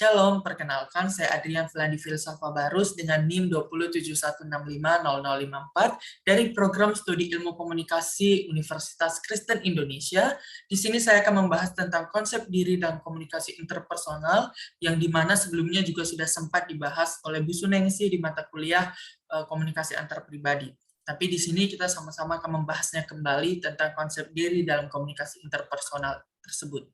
Shalom, perkenalkan saya Adrian Filandi Filsafat Barus dengan NIM 20716500054 dari Program Studi Ilmu Komunikasi Universitas Kristen Indonesia. Di sini saya akan membahas tentang konsep diri dan komunikasi interpersonal yang dimana sebelumnya juga sudah sempat dibahas oleh Bu Sunengsi di mata kuliah komunikasi antar pribadi. Tapi di sini kita sama-sama akan membahasnya kembali tentang konsep diri dalam komunikasi interpersonal tersebut.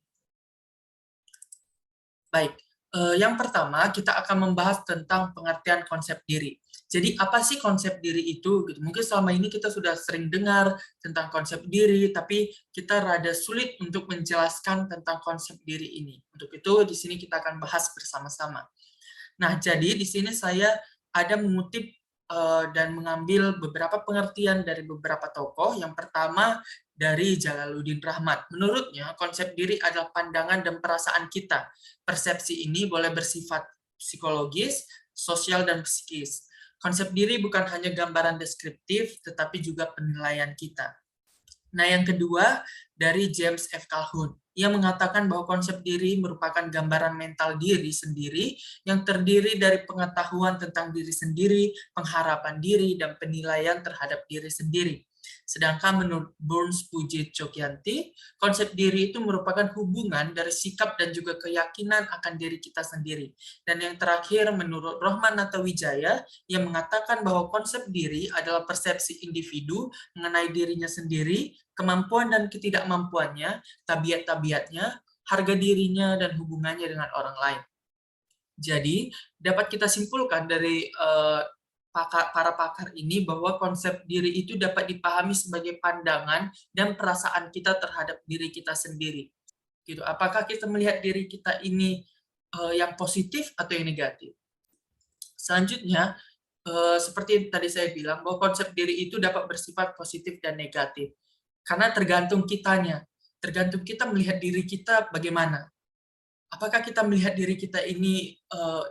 Baik. Yang pertama, kita akan membahas tentang pengertian konsep diri. Jadi, apa sih konsep diri itu? Mungkin selama ini kita sudah sering dengar tentang konsep diri, tapi kita rada sulit untuk menjelaskan tentang konsep diri ini. Untuk itu, di sini kita akan bahas bersama-sama. Nah, jadi di sini saya ada mengutip dan mengambil beberapa pengertian dari beberapa tokoh. Yang pertama, dari Jalaluddin Rahmat. Menurutnya, konsep diri adalah pandangan dan perasaan kita. Persepsi ini boleh bersifat psikologis, sosial, dan psikis. Konsep diri bukan hanya gambaran deskriptif, tetapi juga penilaian kita. Nah, yang kedua, dari James F. Calhoun. Ia mengatakan bahwa konsep diri merupakan gambaran mental diri sendiri yang terdiri dari pengetahuan tentang diri sendiri, pengharapan diri, dan penilaian terhadap diri sendiri. Sedangkan menurut Burns Puji Cokyanti, konsep diri itu merupakan hubungan dari sikap dan juga keyakinan akan diri kita sendiri. Dan yang terakhir, menurut Rohman Natawijaya, yang mengatakan bahwa konsep diri adalah persepsi individu mengenai dirinya sendiri, kemampuan dan ketidakmampuannya, tabiat-tabiatnya, harga dirinya, dan hubungannya dengan orang lain. Jadi, dapat kita simpulkan dari para pakar ini bahwa konsep diri itu dapat dipahami sebagai pandangan dan perasaan kita terhadap diri kita sendiri. Gitu. Apakah kita melihat diri kita ini yang positif atau yang negatif? Selanjutnya, seperti tadi saya bilang, bahwa konsep diri itu dapat bersifat positif dan negatif. Karena tergantung kitanya. Tergantung kita melihat diri kita bagaimana. Apakah kita melihat diri kita ini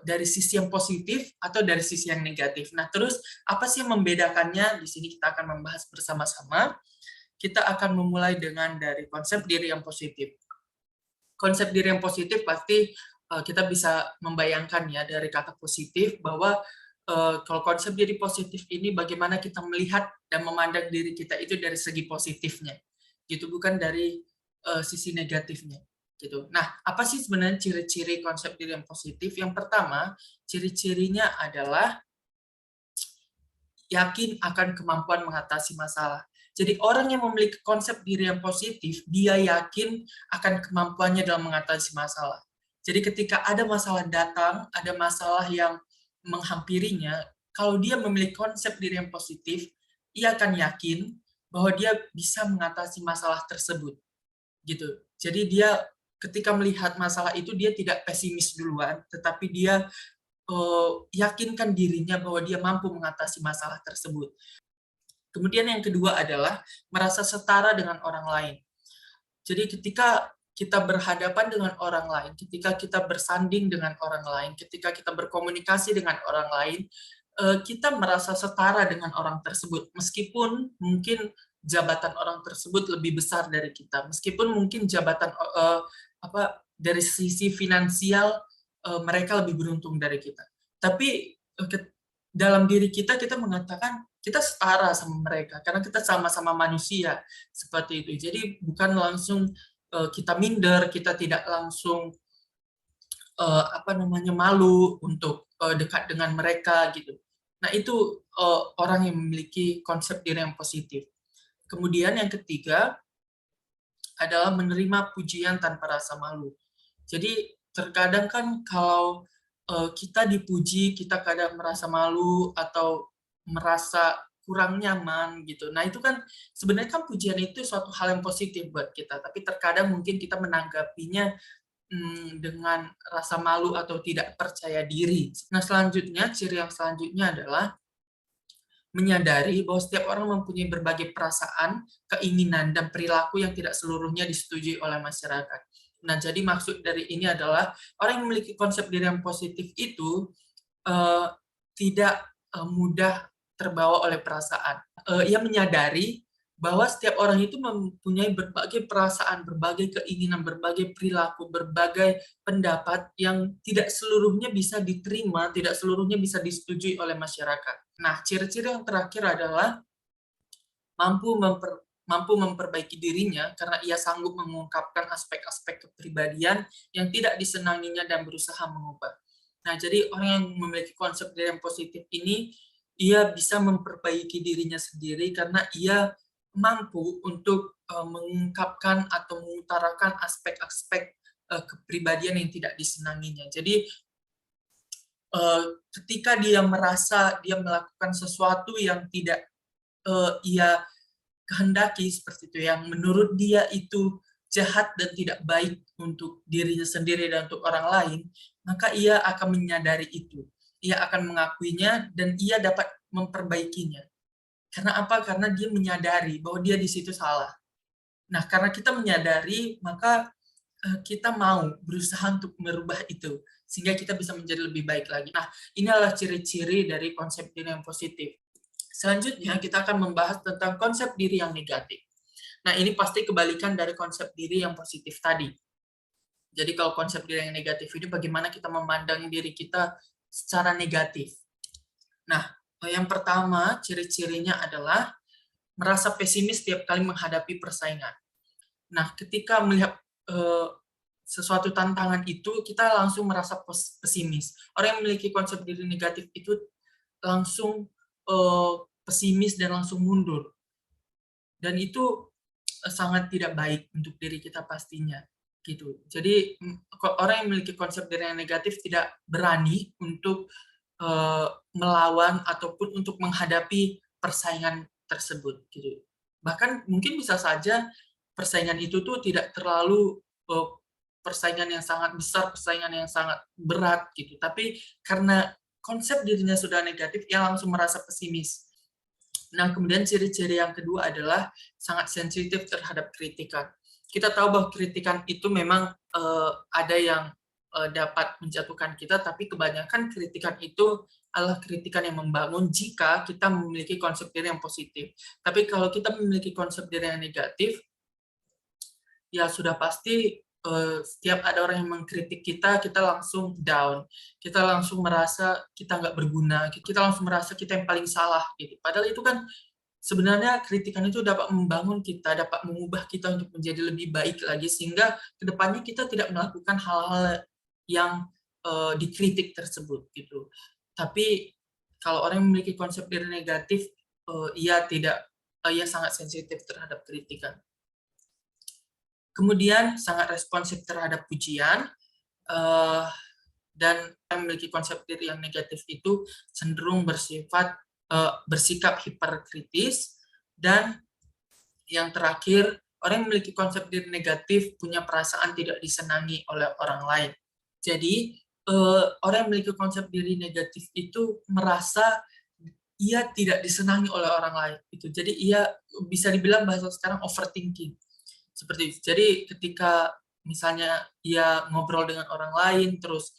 dari sisi yang positif atau dari sisi yang negatif? Nah, terus apa sih yang membedakannya? Di sini kita akan membahas bersama-sama. Kita akan memulai dengan dari konsep diri yang positif. Konsep diri yang positif pasti kita bisa membayangkan ya dari kata positif bahwa kalau konsep diri positif ini bagaimana kita melihat dan memandang diri kita itu dari segi positifnya, gitu, bukan dari sisi negatifnya. Gitu. Nah, apa sih sebenarnya ciri-ciri konsep diri yang positif? Yang pertama, ciri-cirinya adalah yakin akan kemampuan mengatasi masalah. Jadi orang yang memiliki konsep diri yang positif, dia yakin akan kemampuannya dalam mengatasi masalah. Jadi ketika ada masalah datang, ada masalah yang menghampirinya, kalau dia memiliki konsep diri yang positif, ia akan yakin bahwa dia bisa mengatasi masalah tersebut. Gitu. Jadi dia ketika melihat masalah itu dia tidak pesimis duluan, tetapi dia yakinkan dirinya bahwa dia mampu mengatasi masalah tersebut. Kemudian yang kedua adalah merasa setara dengan orang lain. Jadi ketika kita berhadapan dengan orang lain, ketika kita bersanding dengan orang lain, ketika kita berkomunikasi dengan orang lain, kita merasa setara dengan orang tersebut, meskipun mungkin jabatan orang tersebut lebih besar dari kita, meskipun mungkin jabatan dari sisi finansial mereka lebih beruntung dari kita. Tapi dalam diri kita mengatakan kita setara sama mereka karena kita sama-sama manusia seperti itu. Jadi bukan langsung kita minder, kita tidak langsung malu untuk dekat dengan mereka gitu. Nah, itu orang yang memiliki konsep diri yang positif. Kemudian yang ketiga adalah menerima pujian tanpa rasa malu. Jadi terkadang kan kalau kita dipuji, kita kadang merasa malu atau merasa kurang nyaman gitu. Nah, itu kan sebenarnya kan pujian itu suatu hal yang positif buat kita, tapi terkadang mungkin kita menanggapinya dengan rasa malu atau tidak percaya diri. Nah, selanjutnya, ciri yang selanjutnya adalah menyadari bahwa setiap orang mempunyai berbagai perasaan, keinginan, dan perilaku yang tidak seluruhnya disetujui oleh masyarakat. Nah, jadi maksud dari ini adalah orang yang memiliki konsep diri yang positif itu tidak mudah terbawa oleh perasaan. Ia menyadari bahwa setiap orang itu mempunyai berbagai perasaan, berbagai keinginan, berbagai perilaku, berbagai pendapat yang tidak seluruhnya bisa diterima, tidak seluruhnya bisa disetujui oleh masyarakat. Nah, ciri-ciri yang terakhir adalah mampu memperbaiki dirinya karena ia sanggup mengungkapkan aspek-aspek kepribadian yang tidak disenanginya dan berusaha mengubah. Nah, jadi orang yang memiliki konsep diri yang positif ini, ia bisa memperbaiki dirinya sendiri karena ia mampu untuk mengungkapkan atau mengutarakan aspek-aspek kepribadian yang tidak disenanginya. Jadi ketika dia merasa dia melakukan sesuatu yang tidak ia kehendaki seperti itu, yang menurut dia itu jahat dan tidak baik untuk dirinya sendiri dan untuk orang lain, maka ia akan menyadari itu. Ia akan mengakuinya dan ia dapat memperbaikinya. Karena apa? Karena dia menyadari bahwa dia di situ salah. Nah, karena kita menyadari, maka kita mau berusaha untuk merubah itu, sehingga kita bisa menjadi lebih baik lagi. Nah, ini adalah ciri-ciri dari konsep diri yang positif. Selanjutnya, kita akan membahas tentang konsep diri yang negatif. Nah, ini pasti kebalikan dari konsep diri yang positif tadi. Jadi, kalau konsep diri yang negatif ini, bagaimana kita memandang diri kita secara negatif. Nah, yang pertama, ciri-cirinya adalah merasa pesimis setiap kali menghadapi persaingan. Nah, ketika melihat sesuatu tantangan itu, kita langsung merasa pesimis. Orang yang memiliki konsep diri negatif itu langsung pesimis dan langsung mundur. Dan itu sangat tidak baik untuk diri kita pastinya. Gitu. Jadi orang yang memiliki konsep diri yang negatif tidak berani untuk melawan ataupun untuk menghadapi persaingan tersebut. Gitu. Bahkan mungkin bisa saja persaingan itu tuh tidak terlalu persaingan yang sangat besar, persaingan yang sangat berat gitu. Tapi karena konsep dirinya sudah negatif, ia langsung merasa pesimis. Nah, kemudian ciri-ciri yang kedua adalah sangat sensitif terhadap kritikan. Kita tahu bahwa kritikan itu memang ada yang dapat menjatuhkan kita, tapi kebanyakan kritikan itu adalah kritikan yang membangun jika kita memiliki konsep diri yang positif. Tapi kalau kita memiliki konsep diri yang negatif, ya sudah pasti setiap ada orang yang mengkritik kita, kita langsung down. Kita langsung merasa kita nggak berguna. Kita langsung merasa kita yang paling salah. Gitu. Padahal itu kan sebenarnya kritikan itu dapat membangun kita, dapat mengubah kita untuk menjadi lebih baik lagi, sehingga kedepannya kita tidak melakukan hal-hal yang dikritik tersebut. Gitu. Tapi kalau orang yang memiliki konsep diri negatif, ia sangat sensitif terhadap kritikan. Kemudian sangat responsif terhadap pujian, dan memiliki konsep diri yang negatif itu cenderung bersikap hiperkritis, dan yang terakhir, orang yang memiliki konsep diri negatif punya perasaan tidak disenangi oleh orang lain. Jadi, orang yang memiliki konsep diri negatif itu merasa ia tidak disenangi oleh orang lain. Jadi, ia bisa dibilang bahasa sekarang overthinking. Seperti itu. Jadi ketika misalnya ia ngobrol dengan orang lain, terus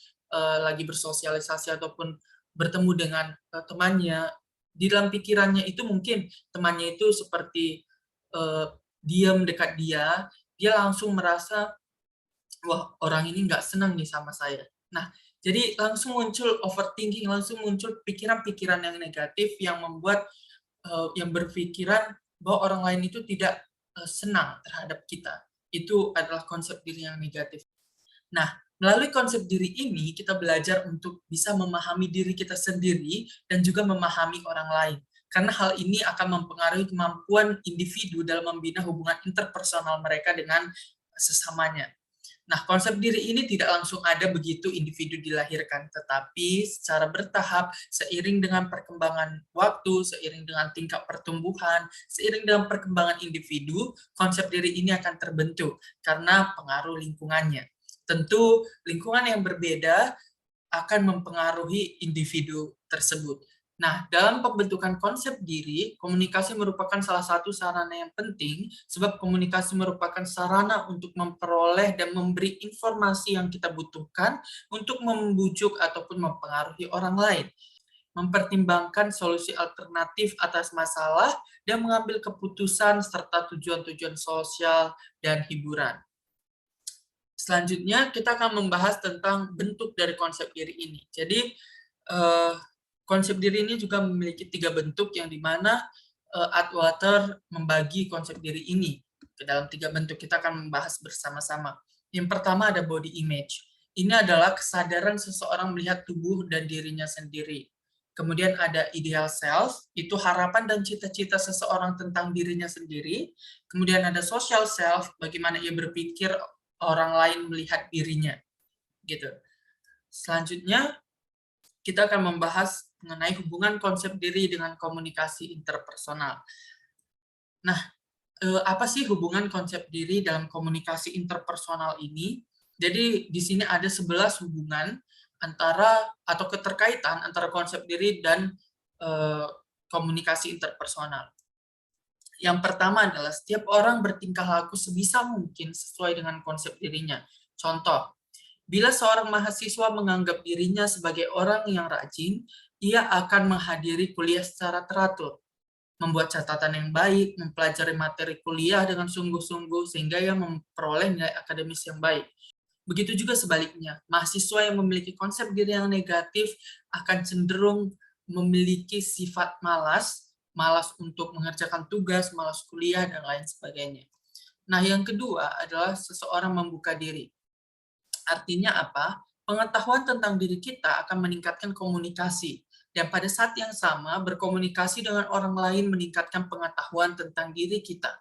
lagi bersosialisasi ataupun bertemu dengan temannya, di dalam pikirannya itu mungkin temannya itu seperti diam dekat dia, dia langsung merasa, wah orang ini nggak senang nih sama saya. Nah, jadi langsung muncul overthinking, langsung muncul pikiran-pikiran yang negatif yang membuat yang berpikiran bahwa orang lain itu tidak senang terhadap kita. Itu adalah konsep diri yang negatif. Nah, melalui konsep diri ini, kita belajar untuk bisa memahami diri kita sendiri dan juga memahami orang lain. Karena hal ini akan mempengaruhi kemampuan individu dalam membina hubungan interpersonal mereka dengan sesamanya. Nah, konsep diri ini tidak langsung ada begitu individu dilahirkan, tetapi secara bertahap, seiring dengan perkembangan waktu, seiring dengan tingkat pertumbuhan, seiring dengan perkembangan individu, konsep diri ini akan terbentuk karena pengaruh lingkungannya. Tentu, lingkungan yang berbeda akan mempengaruhi individu tersebut. Nah, dalam pembentukan konsep diri, komunikasi merupakan salah satu sarana yang penting, sebab komunikasi merupakan sarana untuk memperoleh dan memberi informasi yang kita butuhkan untuk membujuk ataupun mempengaruhi orang lain. mempertimbangkan solusi alternatif atas masalah, dan mengambil keputusan serta tujuan-tujuan sosial dan hiburan. Selanjutnya, kita akan membahas tentang bentuk dari konsep diri ini. Jadi, konsep diri ini juga memiliki 3 bentuk, yang dimana Atwater membagi konsep diri ini ke dalam 3 bentuk. Kita akan membahas bersama-sama. Yang pertama ada body image. Ini adalah kesadaran seseorang melihat tubuh dan dirinya sendiri. Kemudian ada ideal self, itu harapan dan cita-cita seseorang tentang dirinya sendiri. Kemudian ada social self, bagaimana ia berpikir orang lain melihat dirinya. Gitu. Selanjutnya, kita akan membahas mengenai hubungan konsep diri dengan komunikasi interpersonal. Nah, apa sih hubungan konsep diri dalam komunikasi interpersonal ini? Jadi, di sini ada 11 hubungan antara atau keterkaitan antara konsep diri dan komunikasi interpersonal. Yang pertama adalah setiap orang bertingkah laku sebisa mungkin sesuai dengan konsep dirinya. Contoh, bila seorang mahasiswa menganggap dirinya sebagai orang yang rajin, ia akan menghadiri kuliah secara teratur, membuat catatan yang baik, mempelajari materi kuliah dengan sungguh-sungguh sehingga ia memperoleh nilai akademis yang baik. Begitu juga sebaliknya, mahasiswa yang memiliki konsep diri yang negatif akan cenderung memiliki sifat malas untuk mengerjakan tugas, malas kuliah, dan lain sebagainya. Nah, yang kedua adalah seseorang membuka diri. Artinya apa? Pengetahuan tentang diri kita akan meningkatkan komunikasi. Dan pada saat yang sama, berkomunikasi dengan orang lain meningkatkan pengetahuan tentang diri kita.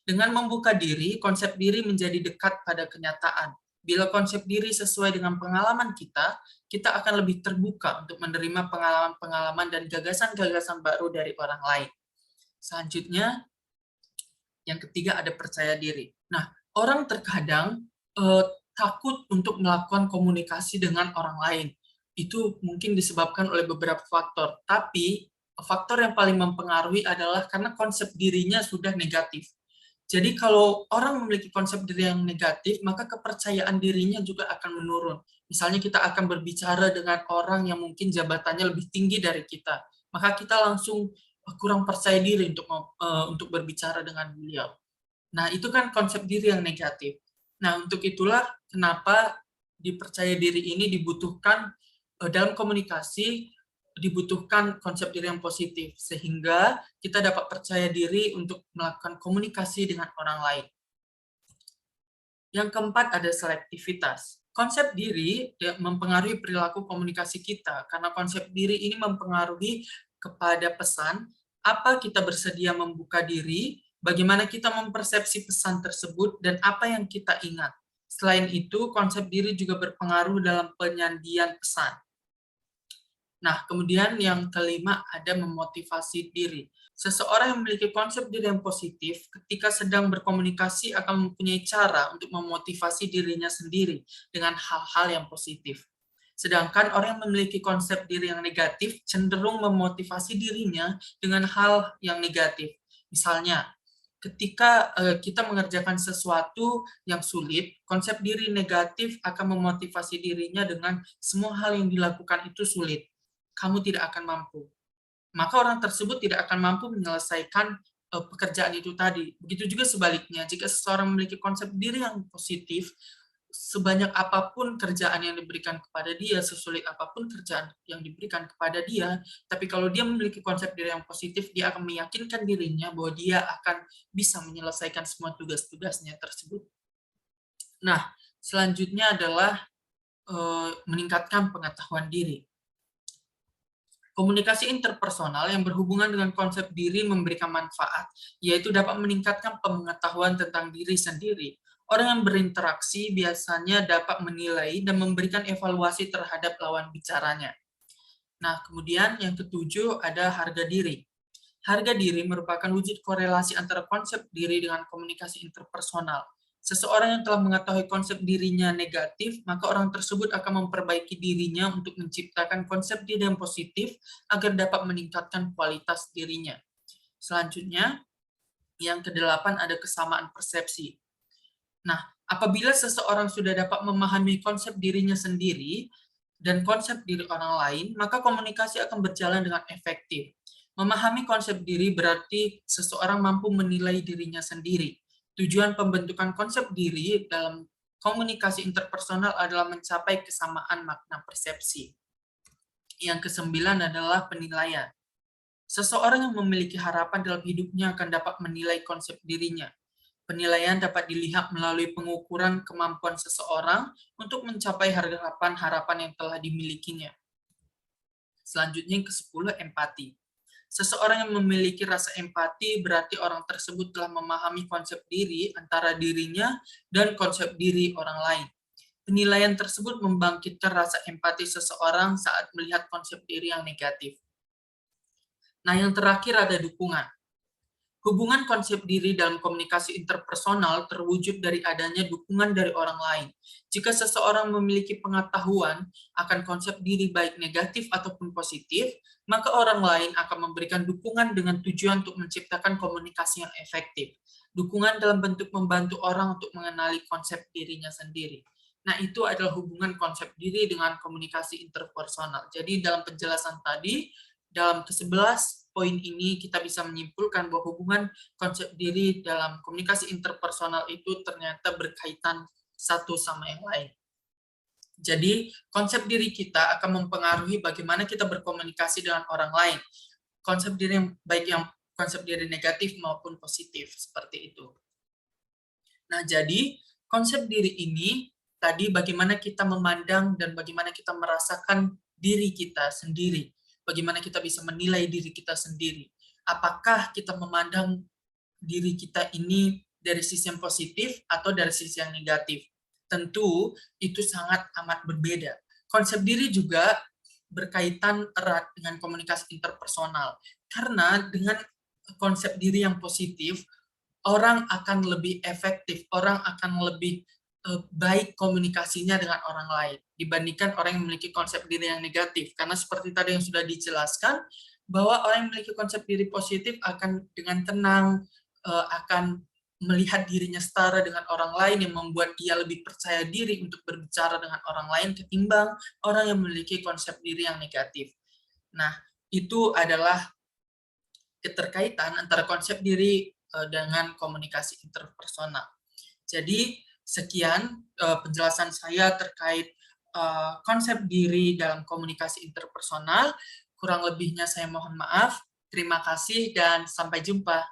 Dengan membuka diri, konsep diri menjadi dekat pada kenyataan. Bila konsep diri sesuai dengan pengalaman kita, kita akan lebih terbuka untuk menerima pengalaman-pengalaman dan gagasan-gagasan baru dari orang lain. Selanjutnya, yang ketiga ada percaya diri. Nah, orang terkadang takut untuk melakukan komunikasi dengan orang lain. Itu mungkin disebabkan oleh beberapa faktor. Tapi, faktor yang paling mempengaruhi adalah karena konsep dirinya sudah negatif. Jadi kalau orang memiliki konsep diri yang negatif, maka kepercayaan dirinya juga akan menurun. Misalnya kita akan berbicara dengan orang yang mungkin jabatannya lebih tinggi dari kita, maka kita langsung kurang percaya diri untuk berbicara dengan beliau. Nah, itu kan konsep diri yang negatif. Nah, untuk itulah kenapa dipercaya diri ini dibutuhkan dalam komunikasi, dibutuhkan konsep diri yang positif, sehingga kita dapat percaya diri untuk melakukan komunikasi dengan orang lain. Yang keempat ada selektivitas. Konsep diri mempengaruhi perilaku komunikasi kita, karena konsep diri ini mempengaruhi kepada pesan, apa kita bersedia membuka diri, bagaimana kita mempersepsi pesan tersebut, dan apa yang kita ingat. Selain itu, konsep diri juga berpengaruh dalam penyajian pesan. Nah, kemudian yang kelima ada memotivasi diri. Seseorang yang memiliki konsep diri yang positif ketika sedang berkomunikasi akan mempunyai cara untuk memotivasi dirinya sendiri dengan hal-hal yang positif. Sedangkan orang yang memiliki konsep diri yang negatif cenderung memotivasi dirinya dengan hal yang negatif. Misalnya, ketika kita mengerjakan sesuatu yang sulit, konsep diri negatif akan memotivasi dirinya dengan semua hal yang dilakukan itu sulit. Kamu tidak akan mampu. Maka orang tersebut tidak akan mampu menyelesaikan pekerjaan itu tadi. Begitu juga sebaliknya, jika seseorang memiliki konsep diri yang positif, sebanyak apapun kerjaan yang diberikan kepada dia, sesulit apapun kerjaan yang diberikan kepada dia, tapi kalau dia memiliki konsep diri yang positif, dia akan meyakinkan dirinya bahwa dia akan bisa menyelesaikan semua tugas-tugasnya tersebut. Nah, selanjutnya adalah meningkatkan pengetahuan diri. Komunikasi interpersonal yang berhubungan dengan konsep diri memberikan manfaat, yaitu dapat meningkatkan pengetahuan tentang diri sendiri. Orang yang berinteraksi biasanya dapat menilai dan memberikan evaluasi terhadap lawan bicaranya. Nah, kemudian yang ketujuh ada harga diri. Harga diri merupakan wujud korelasi antara konsep diri dengan komunikasi interpersonal. Seseorang yang telah mengetahui konsep dirinya negatif, maka orang tersebut akan memperbaiki dirinya untuk menciptakan konsep diri yang positif agar dapat meningkatkan kualitas dirinya. Selanjutnya, yang kedelapan ada kesamaan persepsi. Nah, apabila seseorang sudah dapat memahami konsep dirinya sendiri, dan konsep diri orang lain, maka komunikasi akan berjalan dengan efektif. Memahami konsep diri berarti seseorang mampu menilai dirinya sendiri. Tujuan pembentukan konsep diri dalam komunikasi interpersonal adalah mencapai kesamaan makna persepsi. Yang kesembilan adalah penilaian. Seseorang yang memiliki harapan dalam hidupnya akan dapat menilai konsep dirinya. Penilaian dapat dilihat melalui pengukuran kemampuan seseorang untuk mencapai harapan-harapan yang telah dimilikinya. Selanjutnya yang ke-10, empati. Seseorang yang memiliki rasa empati berarti orang tersebut telah memahami konsep diri antara dirinya dan konsep diri orang lain. Penilaian tersebut membangkitkan rasa empati seseorang saat melihat konsep diri yang negatif. Nah, yang terakhir ada dukungan. Hubungan konsep diri dalam komunikasi interpersonal terwujud dari adanya dukungan dari orang lain. Jika seseorang memiliki pengetahuan akan konsep diri baik negatif ataupun positif, maka orang lain akan memberikan dukungan dengan tujuan untuk menciptakan komunikasi yang efektif. Dukungan dalam bentuk membantu orang untuk mengenali konsep dirinya sendiri. Nah, itu adalah hubungan konsep diri dengan komunikasi interpersonal. Jadi dalam penjelasan tadi, dalam ke-11 poin ini kita bisa menyimpulkan bahwa hubungan konsep diri dalam komunikasi interpersonal itu ternyata berkaitan satu sama yang lain. Jadi, konsep diri kita akan mempengaruhi bagaimana kita berkomunikasi dengan orang lain. Konsep diri yang baik yang konsep diri negatif maupun positif, seperti itu. Nah, jadi konsep diri ini tadi bagaimana kita memandang dan bagaimana kita merasakan diri kita sendiri. Bagaimana kita bisa menilai diri kita sendiri. Apakah kita memandang diri kita ini dari sisi yang positif atau dari sisi yang negatif? Tentu itu sangat amat berbeda. Konsep diri juga berkaitan erat dengan komunikasi interpersonal. Karena dengan konsep diri yang positif, orang akan lebih efektif, orang akan lebih baik komunikasinya dengan orang lain dibandingkan orang yang memiliki konsep diri yang negatif. Karena seperti tadi yang sudah dijelaskan, bahwa orang yang memiliki konsep diri positif akan dengan tenang, akan melihat dirinya setara dengan orang lain yang membuat dia lebih percaya diri untuk berbicara dengan orang lain ketimbang orang yang memiliki konsep diri yang negatif. Nah, itu adalah keterkaitan antara konsep diri dengan komunikasi interpersonal. Jadi, sekian penjelasan saya terkait konsep diri dalam komunikasi interpersonal. Kurang lebihnya saya mohon maaf. Terima kasih dan sampai jumpa.